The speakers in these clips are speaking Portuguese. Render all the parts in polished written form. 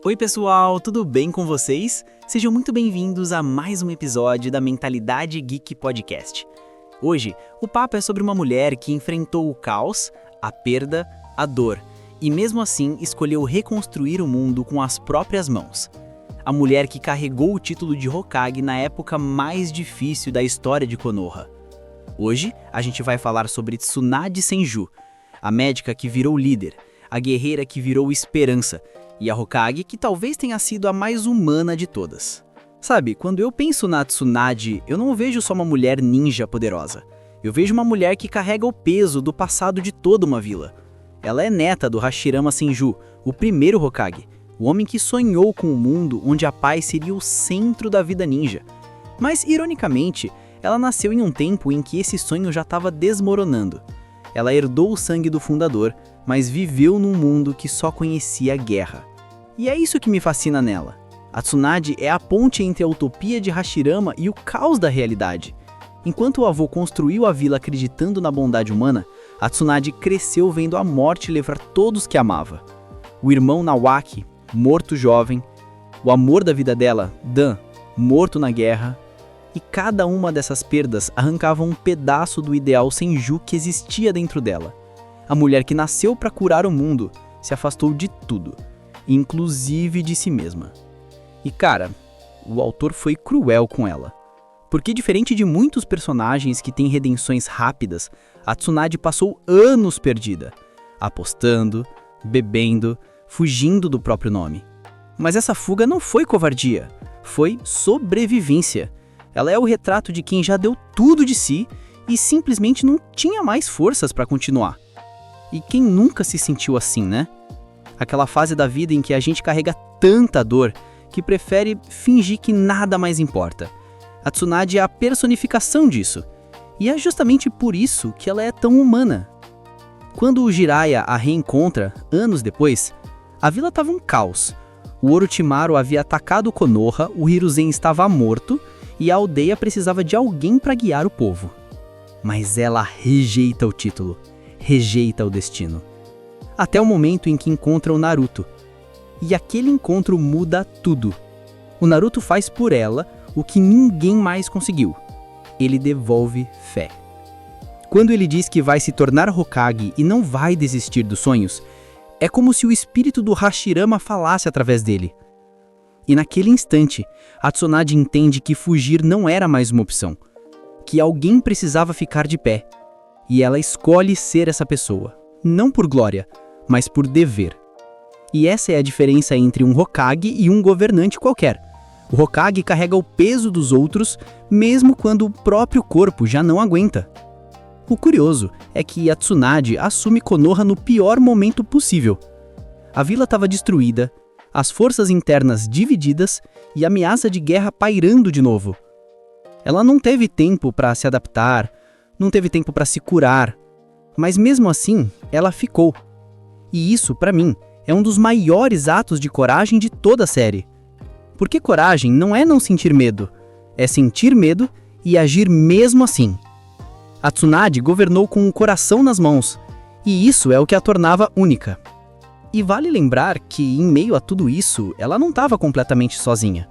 Oi pessoal, tudo bem com vocês? Sejam muito bem-vindos a mais um episódio da Mentalidade Geek Podcast. Hoje, o papo é sobre uma mulher que enfrentou o caos, a perda, a dor e mesmo assim escolheu reconstruir o mundo com as próprias mãos. A mulher que carregou o título de Hokage na época mais difícil da história de Konoha. Hoje, a gente vai falar sobre Tsunade Senju, a médica que virou líder, a guerreira que virou esperança, e a Hokage que talvez tenha sido a mais humana de todas. Sabe, quando eu penso na Tsunade, eu não vejo só uma mulher ninja poderosa. Eu vejo uma mulher que carrega o peso do passado de toda uma vila. Ela é neta do Hashirama Senju, o primeiro Hokage, o homem que sonhou com um mundo onde a paz seria o centro da vida ninja. Mas, ironicamente, ela nasceu em um tempo em que esse sonho já estava desmoronando. Ela herdou o sangue do fundador, mas viveu num mundo que só conhecia a guerra. E é isso que me fascina nela. A Tsunade é a ponte entre a utopia de Hashirama e o caos da realidade. Enquanto o avô construiu a vila acreditando na bondade humana, a Tsunade cresceu vendo a morte levar todos que amava. O irmão Nawaki, morto jovem, o amor da vida dela, Dan, morto na guerra, e cada uma dessas perdas arrancava um pedaço do ideal Senju que existia dentro dela. A mulher que nasceu para curar o mundo se afastou de tudo, inclusive de si mesma. E cara, o autor foi cruel com ela. Porque diferente de muitos personagens que têm redenções rápidas, a Tsunade passou anos perdida, apostando, bebendo, fugindo do próprio nome. Mas essa fuga não foi covardia, foi sobrevivência. Ela é o retrato de quem já deu tudo de si e simplesmente não tinha mais forças para continuar. E quem nunca se sentiu assim, né? Aquela fase da vida em que a gente carrega tanta dor que prefere fingir que nada mais importa. A Tsunade é a personificação disso. E é justamente por isso que ela é tão humana. Quando o Jiraiya a reencontra, anos depois, a vila estava um caos. O Orochimaru havia atacado Konoha, o Hiruzen estava morto e a aldeia precisava de alguém para guiar o povo. Mas ela rejeita o título. Rejeita o destino. Até o momento em que encontra o Naruto. E aquele encontro muda tudo. O Naruto faz por ela o que ninguém mais conseguiu. Ele devolve fé. Quando ele diz que vai se tornar Hokage e não vai desistir dos sonhos, é como se o espírito do Hashirama falasse através dele. E naquele instante, a Tsunade entende que fugir não era mais uma opção. Que alguém precisava ficar de pé. E ela escolhe ser essa pessoa, não por glória, mas por dever. E essa é a diferença entre um Hokage e um governante qualquer. O Hokage carrega o peso dos outros, mesmo quando o próprio corpo já não aguenta. O curioso é que a Tsunade assume Konoha no pior momento possível. A vila estava destruída, as forças internas divididas e a ameaça de guerra pairando de novo. Ela não teve tempo para se adaptar, não teve tempo para se curar, mas mesmo assim, ela ficou. E isso, para mim, é um dos maiores atos de coragem de toda a série. Porque coragem não é não sentir medo, é sentir medo e agir mesmo assim. A Tsunade governou com o coração nas mãos, e isso é o que a tornava única. E vale lembrar que, em meio a tudo isso, ela não estava completamente sozinha.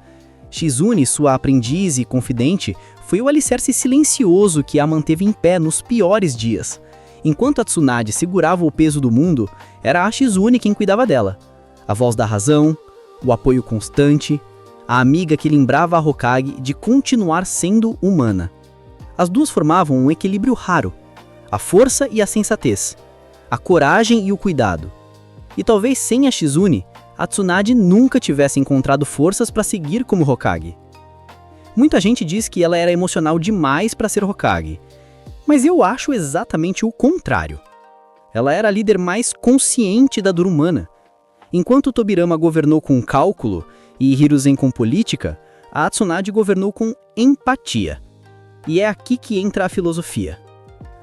Shizune, sua aprendiz e confidente, foi o alicerce silencioso que a manteve em pé nos piores dias. Enquanto a Tsunade segurava o peso do mundo, era a Shizune quem cuidava dela. A voz da razão, o apoio constante, a amiga que lembrava a Hokage de continuar sendo humana. As duas formavam um equilíbrio raro, a força e a sensatez, a coragem e o cuidado. E talvez sem a Shizune, a Tsunade nunca tivesse encontrado forças para seguir como Hokage. Muita gente diz que ela era emocional demais para ser Hokage, mas eu acho exatamente o contrário. Ela era a líder mais consciente da dor humana. Enquanto Tobirama governou com cálculo e Hiruzen com política, a Tsunade governou com empatia. E é aqui que entra a filosofia.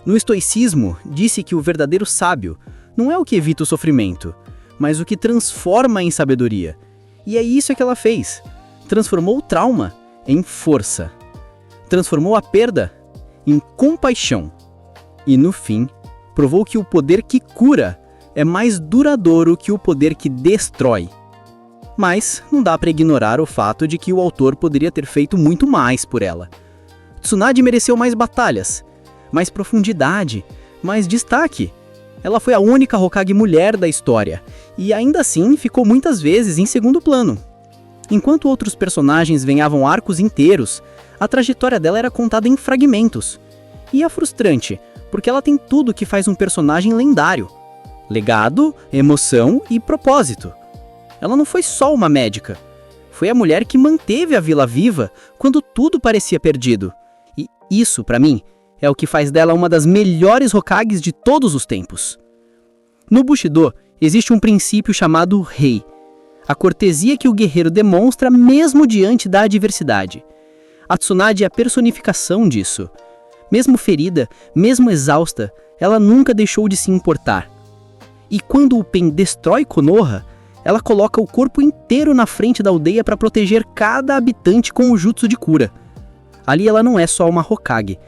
No estoicismo, disse que o verdadeiro sábio não é o que evita o sofrimento, mas o que transforma em sabedoria. E é isso que ela fez. Transformou o trauma em força. Transformou a perda em compaixão. E no fim, provou que o poder que cura é mais duradouro que o poder que destrói. Mas não dá para ignorar o fato de que o autor poderia ter feito muito mais por ela. Tsunade mereceu mais batalhas, mais profundidade, mais destaque. Ela foi a única Hokage mulher da história, e ainda assim ficou muitas vezes em segundo plano. Enquanto outros personagens ganhavam arcos inteiros, a trajetória dela era contada em fragmentos. E é frustrante, porque ela tem tudo que faz um personagem lendário: legado, emoção e propósito. Ela não foi só uma médica. Foi a mulher que manteve a vila viva quando tudo parecia perdido. E isso, pra mim, é o que faz dela uma das melhores Hokages de todos os tempos. No Bushido, existe um princípio chamado Rei, a cortesia que o guerreiro demonstra mesmo diante da adversidade. A Tsunade é a personificação disso. Mesmo ferida, mesmo exausta, ela nunca deixou de se importar. E quando o Pen destrói Konoha, ela coloca o corpo inteiro na frente da aldeia para proteger cada habitante com o jutsu de cura. Ali ela não é só uma Hokage.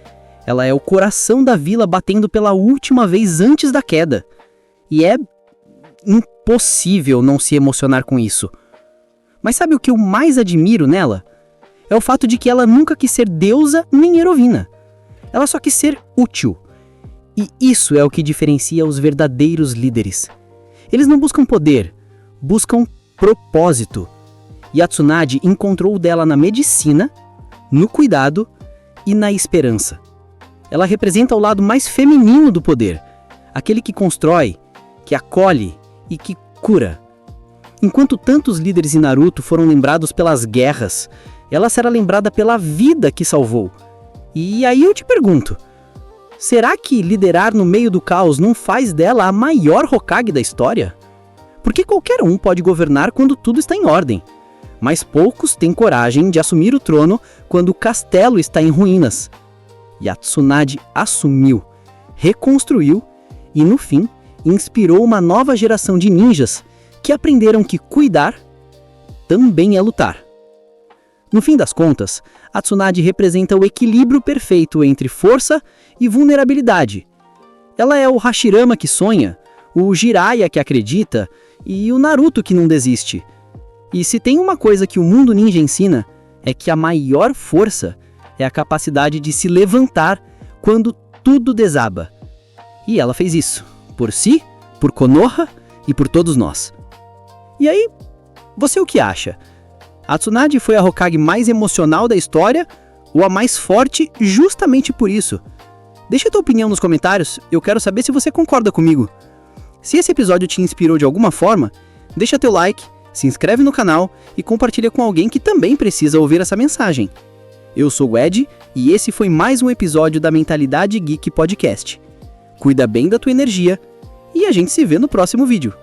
Ela é o coração da vila batendo pela última vez antes da queda. E é impossível não se emocionar com isso. Mas sabe o que eu mais admiro nela? É o fato de que ela nunca quis ser deusa nem heroína. Ela só quis ser útil. E isso é o que diferencia os verdadeiros líderes. Eles não buscam poder, buscam propósito. E a Tsunade encontrou o dela na medicina, no cuidado e na esperança. Ela representa o lado mais feminino do poder, aquele que constrói, que acolhe e que cura. Enquanto tantos líderes em Naruto foram lembrados pelas guerras, ela será lembrada pela vida que salvou. E aí eu te pergunto, será que liderar no meio do caos não faz dela a maior Hokage da história? Porque qualquer um pode governar quando tudo está em ordem, mas poucos têm coragem de assumir o trono quando o castelo está em ruínas. E a Tsunade assumiu, reconstruiu e, no fim, inspirou uma nova geração de ninjas que aprenderam que cuidar também é lutar. No fim das contas, a Tsunade representa o equilíbrio perfeito entre força e vulnerabilidade. Ela é o Hashirama que sonha, o Jiraiya que acredita e o Naruto que não desiste. E se tem uma coisa que o mundo ninja ensina, é que a maior força é a capacidade de se levantar quando tudo desaba. E ela fez isso, por si, por Konoha e por todos nós. E aí, você o que acha? A Tsunade foi a Hokage mais emocional da história ou a mais forte justamente por isso? Deixa a tua opinião nos comentários, eu quero saber se você concorda comigo. Se esse episódio te inspirou de alguma forma, deixa teu like, se inscreve no canal e compartilha com alguém que também precisa ouvir essa mensagem. Eu sou o Ed e esse foi mais um episódio da Mentalidade Geek Podcast. Cuida bem da tua energia e a gente se vê no próximo vídeo.